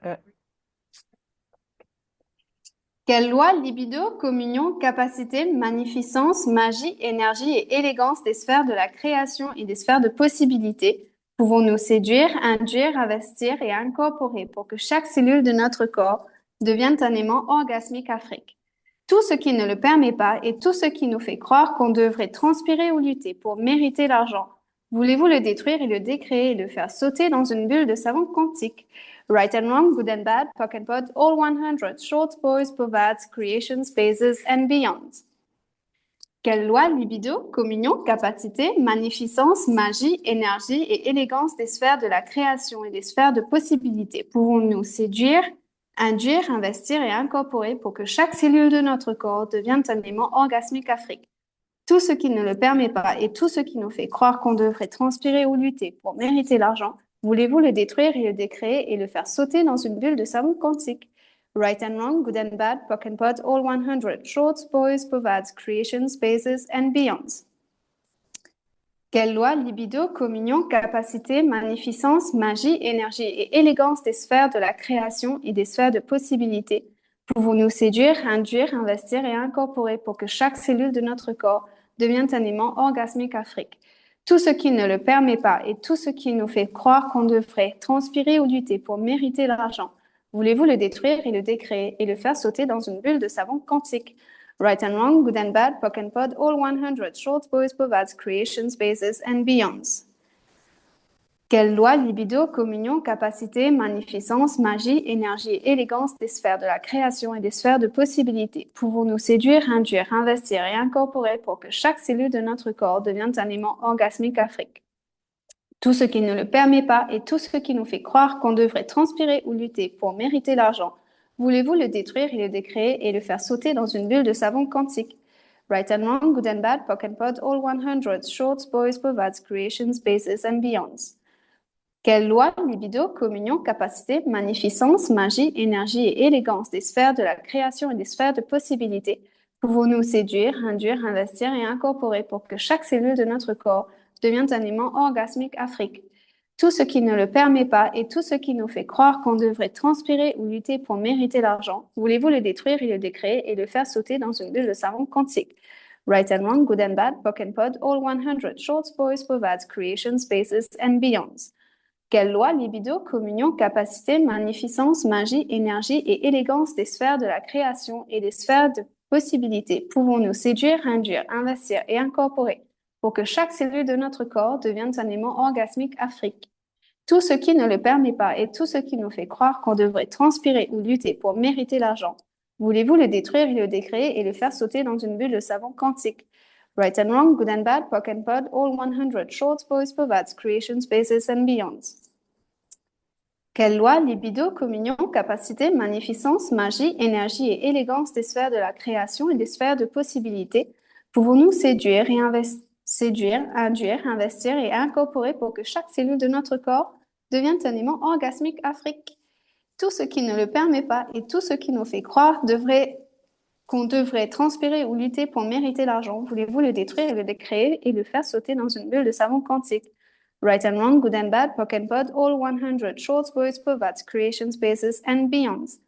Euh, Quelle loi, libido, communion, capacité, magnificence, magie, énergie et élégance des sphères de la création et des sphères de possibilités pouvons-nous séduire, induire, investir et incorporer pour que chaque cellule de notre corps devienne un aimant orgasmique afrique? Tout ce qui ne le permet pas et tout ce qui nous fait croire qu'on devrait transpirer ou lutter pour mériter l'argent. Voulez-vous le détruire et le décréer et le faire sauter dans une bulle de savon quantique? Right and wrong, good and bad, POC and POD, all 100, shorts, boys, povads, creation, spaces and beyond. Quelle loi, libido, communion, capacité, magnificence, magie, énergie et élégance des sphères de la création et des sphères de possibilités pouvons-nous séduire, induire, investir et incorporer pour que chaque cellule de notre corps devienne un aimant orgasmique afrique? Tout ce qui ne le permet pas et tout ce qui nous fait croire qu'on devrait transpirer ou lutter pour mériter l'argent, voulez-vous le détruire et le décréer et le faire sauter dans une bulle de savon quantique? Right and wrong, good and bad, POC and POD, all 100, shorts, boys, povads, creation, spaces and beyonds. Quelle loi, libido, communion, capacité, magnificence, magie, énergie et élégance des sphères de la création et des sphères de possibilités pouvons-nous séduire, induire, investir et incorporer pour que chaque cellule de notre corps devienne un aimant orgasmique afrique? Tout ce qui ne le permet pas et tout ce qui nous fait croire qu'on devrait transpirer ou lutter pour mériter l'argent. Voulez-vous le détruire et le décréer et le faire sauter dans une bulle de savon quantique? Right and wrong, good and bad, POC and POD, all 100, shorts, boys, povads, creation, spaces and beyonds. Quelle loi, libido, communion, capacité, magnificence, magie, énergie et élégance des sphères de la création et des sphères de possibilités pouvons-nous séduire, induire, investir et incorporer pour que chaque cellule de notre corps devienne un aimant orgasmique afrique? Tout ce qui ne le permet pas et tout ce qui nous fait croire qu'on devrait transpirer ou lutter pour mériter l'argent. Voulez-vous le détruire et le décréer et le faire sauter dans une bulle de savon quantique? Right and wrong, good and bad, POC and POD, all 100, shorts, boys, povads, creation, spaces and beyonds. Quelle loi, libido, communion, capacité, magnificence, magie, énergie et élégance des sphères de la création et des sphères de possibilités pouvons-nous séduire, induire, investir et incorporer pour que chaque cellule de notre corps devienne un aimant orgasmique afrique? Tout ce qui ne le permet pas et tout ce qui nous fait croire qu'on devrait transpirer ou lutter pour mériter l'argent, voulez-vous le détruire et le décréer et le faire sauter dans une bulle de savon quantique? Right and wrong, good and bad, POC and POD, all 100, shorts, boys, povads, creation, spaces and beyonds. Quelle loi, libido, communion, capacité, magnificence, magie, énergie et élégance des sphères de la création et des sphères de possibilités pouvons-nous séduire, induire, investir et incorporer pour que chaque cellule de notre corps devienne un aimant orgasmique afrique? Tout ce qui ne le permet pas et tout ce qui nous fait croire qu'on devrait transpirer ou lutter pour mériter l'argent. Voulez-vous le détruire et le décréer et le faire sauter dans une bulle de savon quantique? Right and wrong, good and bad, POC and POD, all 100, shorts, boys, povads, creation, spaces and beyonds. Quelle loi, libido, communion, capacité, magnificence, magie, énergie et élégance des sphères de la création et des sphères de possibilités pouvons-nous séduire, induire, investir et incorporer pour que chaque cellule de notre corps devienne un aimant orgasmique afrique? Tout ce qui ne le permet pas et tout ce qui nous fait croire qu'on devrait transpirer ou lutter pour mériter l'argent, voulez-vous le détruire et le décréer et le faire sauter dans une bulle de savon quantique? Right and wrong, good and bad, POC and POD, all 100, shorts, boys, povads, creation, spaces and beyonds.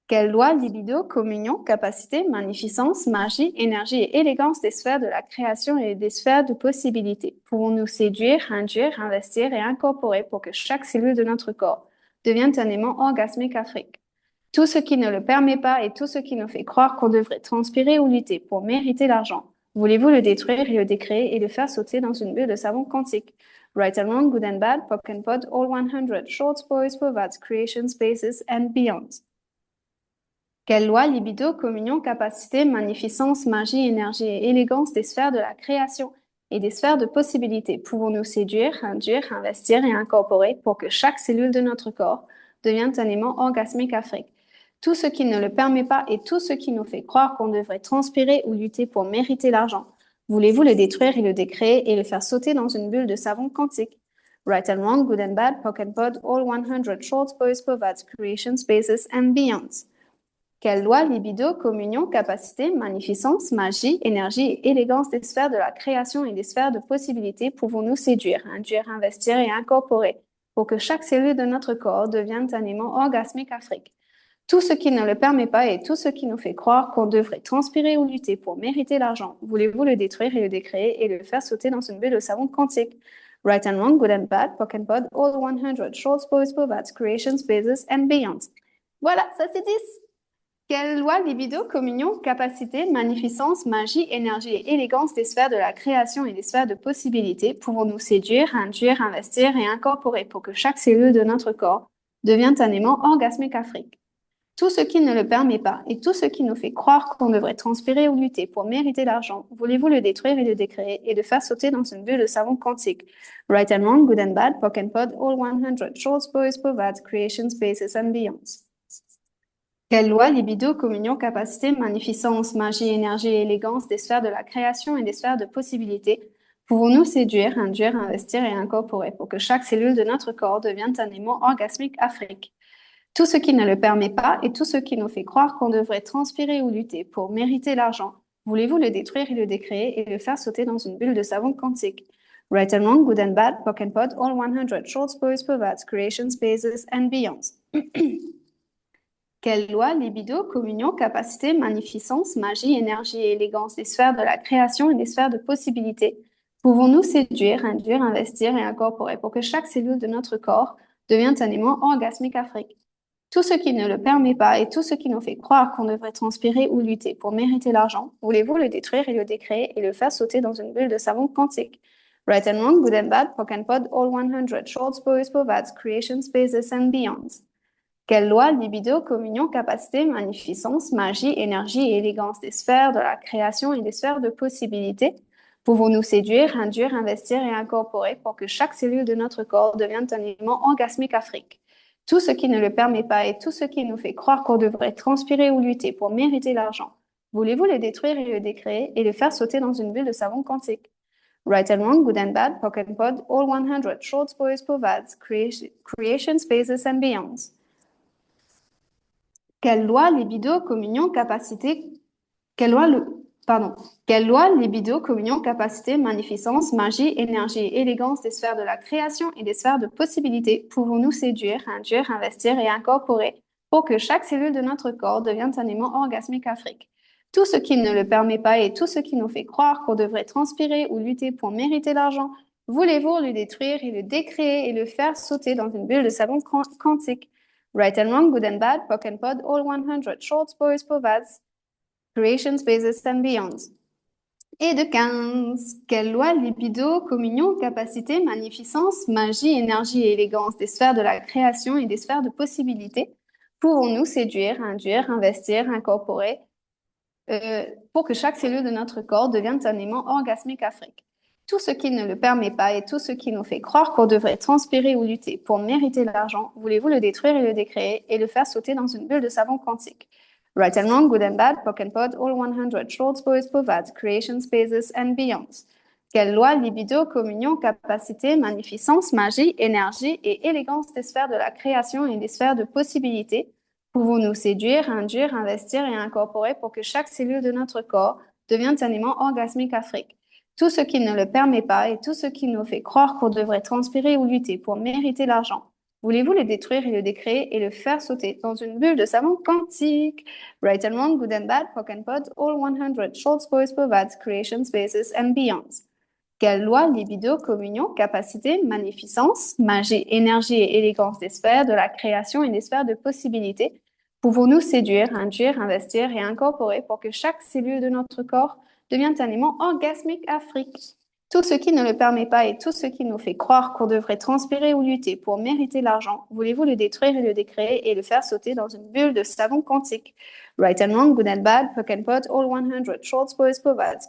Quelle loi, libido, communion, capacité, magnificence, magie, énergie et élégance des sphères de la création et des sphères de possibilités pouvons-nous séduire, induire, investir et incorporer pour que chaque cellule de notre corps devienne un aimant orgasmique afrique? Tout ce qui ne le permet pas et tout ce qui nous fait croire qu'on devrait transpirer ou lutter pour mériter l'argent. Voulez-vous le détruire et le décréer et le faire sauter dans une bulle de savon quantique? Right and wrong, good and bad, POC and POD, all 100, shorts, boys, povads, creation, spaces and beyond. Quelle loi, libido, communion, capacité, magnificence, magie, énergie et élégance des sphères de la création et des sphères de possibilités pouvons-nous séduire, induire, investir et incorporer pour que chaque cellule de notre corps devienne un aimant orgasmique afrique? Tout ce qui ne le permet pas et tout ce qui nous fait croire qu'on devrait transpirer ou lutter pour mériter l'argent. Voulez-vous le détruire et le décréer et le faire sauter dans une bulle de savon quantique? Right and wrong, good and bad, POC and POD, all 100, shorts, boys, povads, creation, spaces and beyonds. Quelle loi, libido, communion, capacité, magnificence, magie, énergie et élégance des sphères de la création et des sphères de possibilités pouvons-nous séduire, induire, investir et incorporer pour que chaque cellule de notre corps devienne un aimant orgasmique Afrique. Tout ce qui ne le permet pas et tout ce qui nous fait croire qu'on devrait transpirer ou lutter pour mériter l'argent. Voulez-vous le détruire et le décréer et le faire sauter dans une bulle de savon quantique? Right and wrong, good and bad, POC and POD, all 100, shorts, boys, povats, creation, spaces and beyond. Voilà, ça c'est 10. Quelle loi, libido, communion, capacité, magnificence, magie, énergie et élégance des sphères de la création et des sphères de possibilités pouvons-nous séduire, induire, investir et incorporer pour que chaque cellule de notre corps devienne un aimant orgasmique Afrique? Tout ce qui ne le permet pas et tout ce qui nous fait croire qu'on devrait transpirer ou lutter pour mériter l'argent, voulez-vous le détruire et le décréer et le faire sauter dans une bulle de savon quantique? Right and wrong, good and bad, POC and POD, all 100, shorts, boys, povats, creation, spaces and beyonds. Quelle loi, libido, communion, capacité, magnificence, magie, énergie et élégance des sphères de la création et des sphères de possibilités pouvons-nous séduire, induire, investir et incorporer pour que chaque cellule de notre corps devienne un aimant orgasmique Afrique? Tout ce qui ne le permet pas et tout ce qui nous fait croire qu'on devrait transpirer ou lutter pour mériter l'argent, voulez-vous le détruire et le décréer et le faire sauter dans une bulle de savon quantique? Right and wrong, good and bad, POC and POD, all 100, shorts, boys, povats, creation, spaces and beyonds. Quelle loi, libido, communion, capacité, magnificence, magie, énergie et élégance des sphères de la création et des sphères de possibilités pouvons-nous séduire, induire, investir et incorporer pour que chaque cellule de notre corps devienne un aimant orgasmique Afrique? Tout ce qui ne le permet pas et tout ce qui nous fait croire qu'on devrait transpirer ou lutter pour mériter l'argent, voulez-vous le détruire et le décréer et le faire sauter dans une bulle de savon quantique? Right and wrong, good and bad, POC and POD, all 100, shorts, boys, povats, creation, spaces and beyonds. Quelle loi, libido, communion, capacité, magnificence, magie, énergie et élégance des sphères de la création et des sphères de possibilités pouvons-nous séduire, induire, investir et incorporer pour que chaque cellule de notre corps devienne un aimant orgasmique Afrique? Tout ce qui ne le permet pas et tout ce qui nous fait croire qu'on devrait transpirer ou lutter pour mériter l'argent, voulez-vous le détruire et le décréer et le faire sauter dans une bulle de savon quantique? Right and wrong, good and bad, POC and POD, all 100, shorts, boys, povats, creation, spaces and beyonds. Quelle loi, libido, communion, capacité, quelle loi, libido, communion, capacité, magnificence, magie, énergie et élégance des sphères de la création et des sphères de possibilités pouvons-nous séduire, induire, investir et incorporer pour que chaque cellule de notre corps devienne un aimant orgasmique Afrique? Tout ce qui ne le permet pas et tout ce qui nous fait croire qu'on devrait transpirer ou lutter pour mériter l'argent, voulez-vous le détruire et le décréer et le faire sauter dans une bulle de savon quantique? Right and wrong, good and bad, POC and POD, all 100, shorts, boys, povats, creation, spaces and beyonds. Et de 15. Quelle loi, libido, communion, capacité, magnificence, magie, énergie et élégance des sphères de la création et des sphères de possibilités pouvons-nous séduire, induire, investir, incorporer pour que chaque cellule de notre corps devienne un aimant orgasmique Afrique? Tout ce qui ne le permet pas et tout ce qui nous fait croire qu'on devrait transpirer ou lutter pour mériter l'argent, voulez-vous le détruire et le décréer et le faire sauter dans une bulle de savon quantique? Right and wrong, good and bad, POC and POD, all 100, shorts, boys, povats, creation, spaces and beyonds. Quelle loi, libido, communion, capacité, magnificence, magie, énergie et élégance des sphères de la création et des sphères de possibilités pouvons-nous séduire, induire, investir et incorporer pour que chaque cellule de notre corps devienne un aimant orgasmique Afrique? Tout ce qui ne le permet pas et tout ce qui nous fait croire qu'on devrait transpirer ou lutter pour mériter l'argent, voulez-vous le détruire et le décréer et le faire sauter dans une bulle de savon quantique? Right and wrong, good and bad, POC and POD, all 100, shorts, boys, povats, creation, spaces and beyonds. Quelle loi, libido, communion, capacité, magnificence, magie, énergie et élégance des sphères de la création et des sphères de possibilités pouvons-nous séduire, induire, investir et incorporer pour que chaque cellule de notre corps devienne un aimant orgasmique Afrique? Tout ce qui ne le permet pas et tout ce qui nous fait croire qu'on devrait transpirer ou lutter pour mériter l'argent, voulez-vous le détruire et le décréer et le faire sauter dans une bulle de savon quantique? Right and wrong, good and bad, POC and POD, all 100, shorts, boys, povats,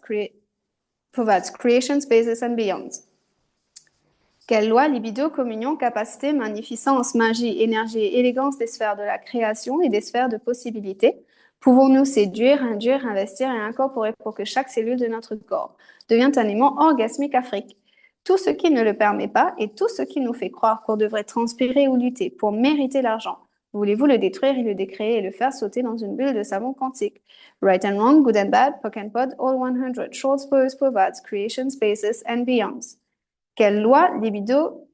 creation, spaces and beyonds. Quelle loi, libido, communion, capacité, magnificence, magie, énergie et élégance des sphères de la création et des sphères de possibilités pouvons-nous séduire, induire, investir et incorporer pour que chaque cellule de notre corps devienne un aimant orgasmique Afrique? Tout ce qui ne le permet pas et tout ce qui nous fait croire qu'on devrait transpirer ou lutter pour mériter l'argent, voulez-vous le détruire et le décréer et le faire sauter dans une bulle de savon quantique? Right and wrong, good and bad, POC and POD, all 100, shorts, boys, povats, creation, spaces and beyonds. Quelle loi, libido,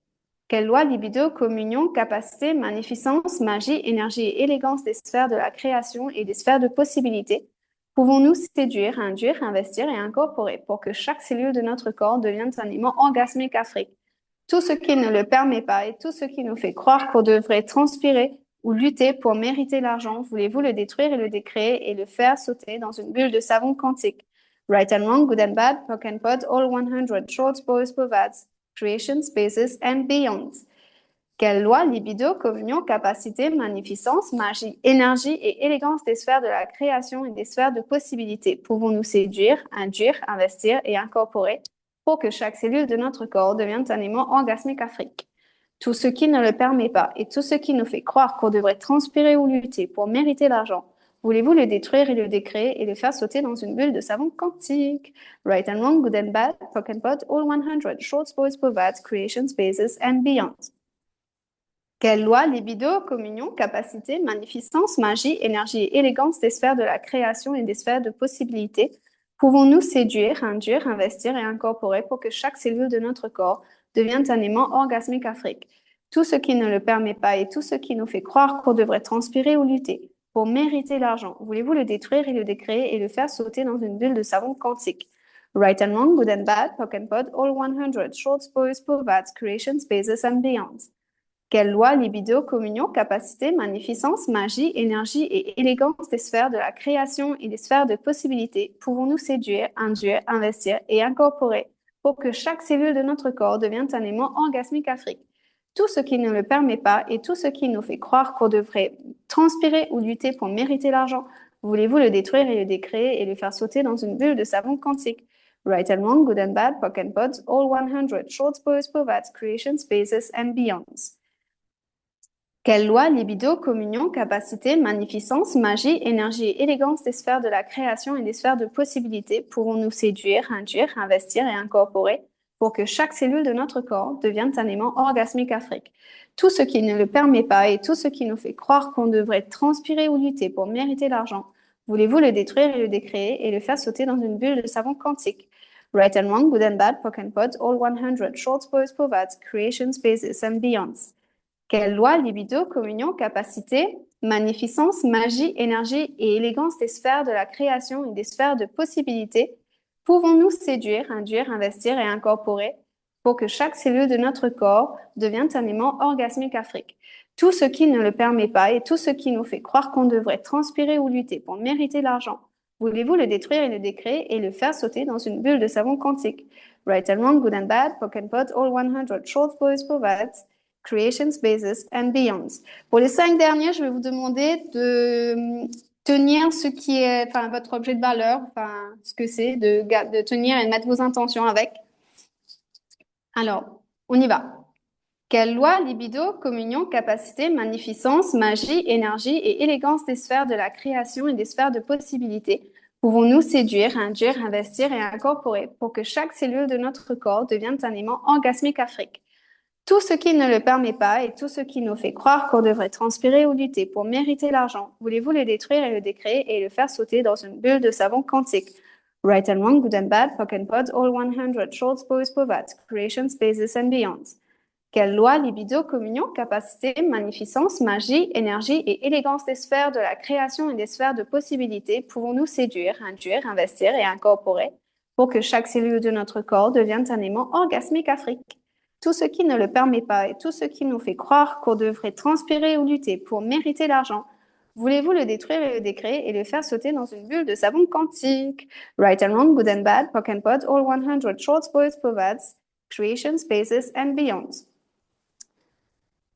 Quelle loi, libido, communion, capacité, magnificence, magie, énergie et élégance des sphères de la création et des sphères de possibilités pouvons-nous séduire, induire, investir et incorporer pour que chaque cellule de notre corps devienne un aimant orgasmique afrique? Tout ce qui ne le permet pas et tout ce qui nous fait croire qu'on devrait transpirer ou lutter pour mériter l'argent, voulez-vous le détruire et le décréer et le faire sauter dans une bulle de savon quantique? Right and wrong, good and bad, POC and POD, all 100, shorts, boys, povads, creation, spaces and beyonds. Quelle loi, libido, communion, capacité, magnificence, magie, énergie et élégance des sphères de la création et des sphères de possibilités pouvons-nous séduire, induire, investir et incorporer pour que chaque cellule de notre corps devienne un aimant orgasmique afrique? Tout ce qui ne le permet pas et tout ce qui nous fait croire qu'on devrait transpirer ou lutter pour mériter l'argent, voulez-vous le détruire et le décréer et le faire sauter dans une bulle de savon quantique? Right and wrong, good and bad, POC and POD, all 100, shorts, boys, povads, creation, spaces and beyond. Quelle loi, libido, communion, capacité, magnificence, magie, énergie et élégance des sphères de la création et des sphères de possibilités pouvons-nous séduire, induire, investir et incorporer pour que chaque cellule de notre corps devienne un aimant orgasmique afrique? Tout ce qui ne le permet pas et tout ce qui nous fait croire qu'on devrait transpirer ou lutter pour mériter l'argent, voulez-vous le détruire et le décréer et le faire sauter dans une bulle de savon quantique? Right and wrong, good and bad, POC and POD, all 100, shorts, boys, povads, creation, spaces and beyonds. Quelle loi, libido, communion, capacité, magnificence, magie, énergie et élégance des sphères de la création et des sphères de possibilités pouvons-nous séduire, induire, investir et incorporer pour que chaque cellule de notre corps devienne un aimant orgasmique afrique? Tout ce qui ne le permet pas et tout ce qui nous fait croire qu'on devrait transpirer ou lutter pour mériter l'argent, voulez-vous le détruire et le décréer et le faire sauter dans une bulle de savon quantique? Right and wrong, good and bad, POC and POD, all 100, shorts, boys, povads, creation, spaces and beyonds. Quelle loi, libido, communion, capacité, magnificence, magie, énergie et élégance des sphères de la création et des sphères de possibilités pourront-nous séduire, induire, investir et incorporer pour que chaque cellule de notre corps devienne un aimant orgasmique afrique? Tout ce qui ne le permet pas et tout ce qui nous fait croire qu'on devrait transpirer ou lutter pour mériter l'argent, voulez-vous le détruire et le décréer et le faire sauter dans une bulle de savon quantique? Right and wrong, good and bad, POC and POD, all 100, shorts, boys, povads, creation, spaces and beyonds. Quelle loi, libido, communion, capacité, magnificence, magie, énergie et élégance des sphères de la création et des sphères de possibilités pouvons-nous séduire, induire, investir et incorporer pour que chaque cellule de notre corps devienne un aimant orgasmique afrique? Tout ce qui ne le permet pas et tout ce qui nous fait croire qu'on devrait transpirer ou lutter pour mériter l'argent, voulez-vous le détruire et le décréer et le faire sauter dans une bulle de savon quantique? Right and wrong, good and bad, POC and POD, all 100, shorts, boys, povads, creation, spaces and beyonds. Pour les 5 derniers, je vais vous demander de tenir ce qui est, enfin, votre objet de valeur, enfin, ce que c'est, de tenir et de mettre vos intentions avec. Alors, on y va. Quelle loi, libido, communion, capacité, magnificence, magie, énergie et élégance des sphères de la création et des sphères de possibilités pouvons-nous séduire, induire, investir et incorporer pour que chaque cellule de notre corps devienne un aimant orgasmique afrique? Tout ce qui ne le permet pas et tout ce qui nous fait croire qu'on devrait transpirer ou lutter pour mériter l'argent, voulez-vous le détruire et le décréer et le faire sauter dans une bulle de savon quantique? Right and wrong, good and bad, POC and POD, all 100, shorts, boys, povads, creation, spaces and beyonds. Quelle loi, libido, communion, capacité, magnificence, magie, énergie et élégance des sphères de la création et des sphères de possibilités pouvons-nous séduire, induire, investir et incorporer pour que chaque cellule de notre corps devienne un aimant orgasmique afrique? Tout ce qui ne le permet pas et tout ce qui nous fait croire qu'on devrait transpirer ou lutter pour mériter l'argent, voulez-vous le détruire et le décréer et le faire sauter dans une bulle de savon quantique? Right and wrong, good and bad, POC and POD, all 100, shorts, boys, povads, creation, spaces and beyonds.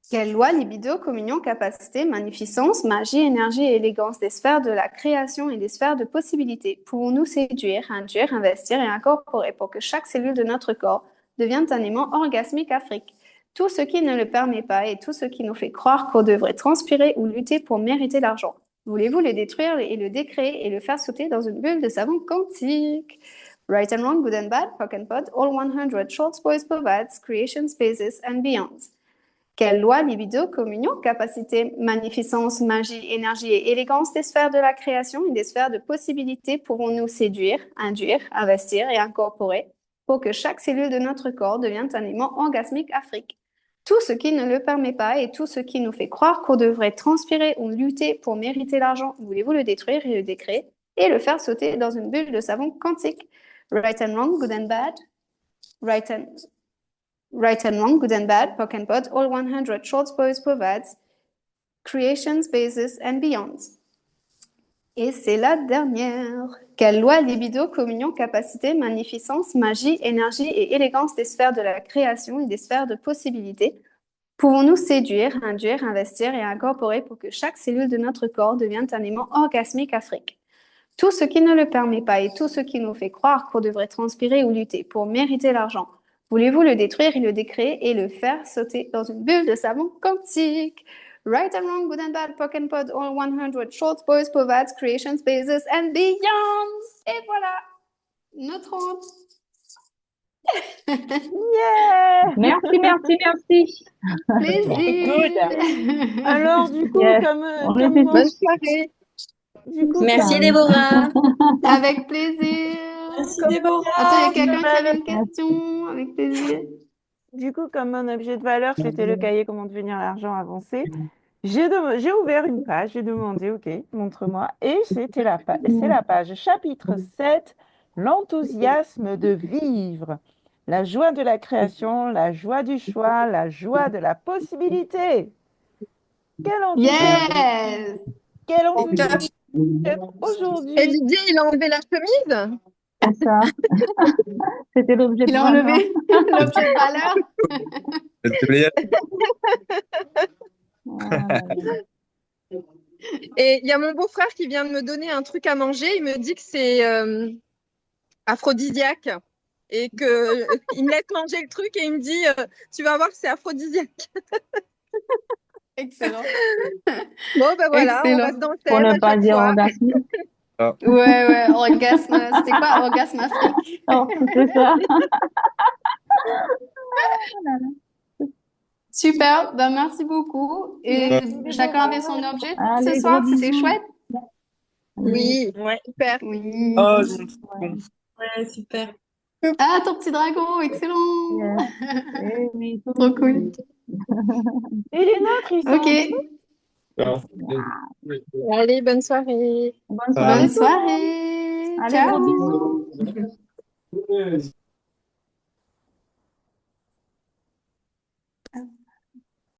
Quelle loi, libido, communion, capacité, magnificence, magie, énergie et élégance des sphères de la création et des sphères de possibilités pouvons-nous séduire, induire, investir et incorporer pour que chaque cellule de notre corps devienne un aimant orgasmique afrique? Tout ce qui ne le permet pas et tout ce qui nous fait croire qu'on devrait transpirer ou lutter pour mériter l'argent, voulez-vous le détruire et le décréer et le faire sauter dans une bulle de savon quantique? Right and wrong, good and bad, POC and POD, all 100, shorts, boys, povads, creation, spaces and beyonds. Quelle loi, libido, communion, capacité, magnificence, magie, énergie et élégance des sphères de la création et des sphères de possibilités pouvons-nous séduire, induire, investir et incorporer pour que chaque cellule de notre corps devienne un aimant orgasmique afrique? tout ce qui ne le permet pas et tout ce qui nous fait croire qu'on devrait transpirer ou lutter pour mériter l'argent. Voulez-vous le détruire et le décréer et le faire sauter dans une bulle de savon quantique? Right and wrong, good and bad. Right and wrong, good and bad, POC and POD, all 100 short boys provides, creation, spaces and beyond. Et c'est la dernière. Quelle loi libido, communion, capacité, magnificence, magie, énergie et élégance des sphères de la création et des sphères de possibilités pouvons-nous séduire, induire, investir et incorporer pour que chaque cellule de notre corps devienne un aimant orgasmique afrique? Tout ce qui ne le permet pas et tout ce qui nous fait croire qu'on devrait transpirer ou lutter pour mériter l'argent. Voulez-vous le détruire et le décréer et le faire sauter dans une bulle de savon quantique? Right and wrong, good and bad, POC and POD, all 100 short boys, povats, creation spaces and beyond. Et voilà, notre honte. Yeah! Merci, merci, merci. Plaisir. Alors, du coup, Yes. comme On comme était mon- Bonne soirée. du coup, Merci comme- Déborah. Avec plaisir. Merci comme Déborah. Attends, il y a objet quelqu'un de qui avait valeur- une question. Avec plaisir. Du coup, comme mon objet de valeur, c'était le cahier Comment devenir l'argent avancé, j'ai ouvert une page, j'ai demandé, OK, montre-moi, et c'est la page chapitre 7, l'enthousiasme de vivre, la joie de la création, la joie du choix, la joie de la possibilité. Quel enthousiasme, Yes. quel enthousiasme d'être Et aujourd'hui. Didier, il a enlevé la chemise? C'est ça. C'était l'objet de Il a valeur. enlevé l'objet de valeur. Ah, là, là. Et il y a mon beau-frère qui vient de me donner un truc à manger. Il me dit que c'est aphrodisiaque. Et que il me laisse manger le truc et il me dit tu vas voir, c'est aphrodisiaque. Excellent. Bon, ben voilà, on Excellent. reste dans le Pour thème ne à pas chaque dire fois. orgasme. Ouais, orgasme. C'était quoi, orgasme Afrique? Oh, c'est ça. Super, ben merci beaucoup. Et Merci, chacun Déborah. avait son objet Allez, ce soir, gros c'était bisous. chouette. Oui, Ouais. super. Oui. Oh, ouais, super. Ah, ton petit dragon, excellent. Yes. Eh oui, tout Trop cool. Et les nôtres, ils sont Ok, Allez, bonne soirée. Bonne soirée. bonne soirée. Allez, Ciao. gros bisous.